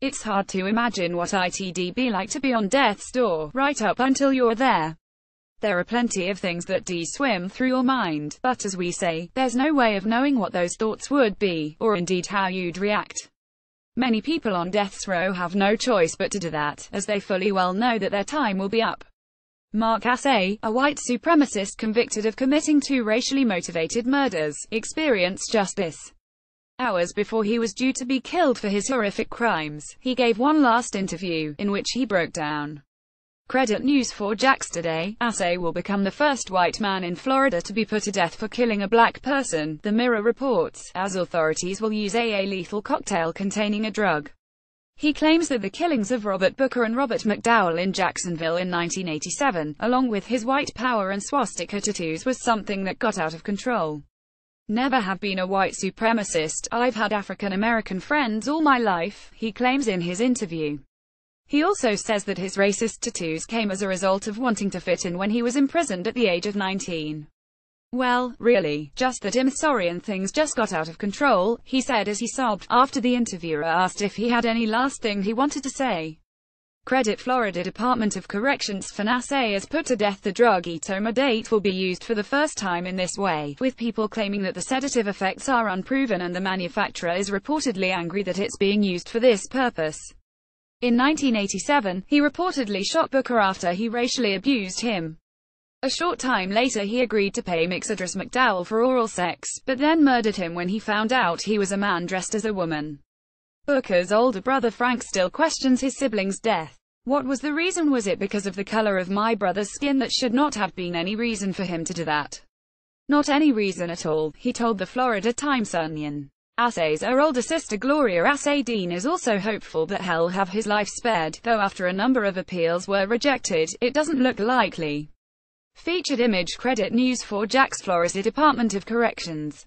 It's hard to imagine what it'd be like to be on death's door, right up until you're there. There are plenty of things that swim through your mind, but as we say, there's no way of knowing what those thoughts would be, or indeed how you'd react. Many people on death's row have no choice but to do that, as they fully well know that their time will be up. Mark Assay, a white supremacist convicted of committing 2 racially motivated murders, experienced just this. Hours before he was due to be killed for his horrific crimes, he gave one last interview, in which he broke down. Credit News4Jax today, Assay will become the first white man in Florida to be put to death for killing a black person, the Mirror reports, as authorities will use a lethal cocktail containing a drug. He claims that the killings of Robert Booker and Robert McDowell in Jacksonville in 1987, along with his white power and swastika tattoos, was something that got out of control. Never have been a white supremacist, I've had African American friends all my life, he claims in his interview. He also says that his racist tattoos came as a result of wanting to fit in when he was imprisoned at the age of 19. Well, really, just that I'm sorry and things just got out of control, he said as he sobbed, after the interviewer asked if he had any last thing he wanted to say. Credit Florida Department of Corrections for Assay has put to death the drug etomidate will be used for the first time in this way, with people claiming that the sedative effects are unproven and the manufacturer is reportedly angry that it's being used for this purpose. In 1987, he reportedly shot Booker after he racially abused him. A short time later he agreed to pay Mixedris McDowell for oral sex, but then murdered him when he found out he was a man dressed as a woman. Booker's older brother Frank still questions his sibling's death. What was the reason? Was it because of the color of my brother's skin? That should not have been any reason for him to do that. Not any reason at all, he told the Florida Times-Union. Assay's older sister Gloria Assay Dean is also hopeful that he'll have his life spared, though after a number of appeals were rejected, it doesn't look likely. Featured image Credit News4Jax Florida Department of Corrections.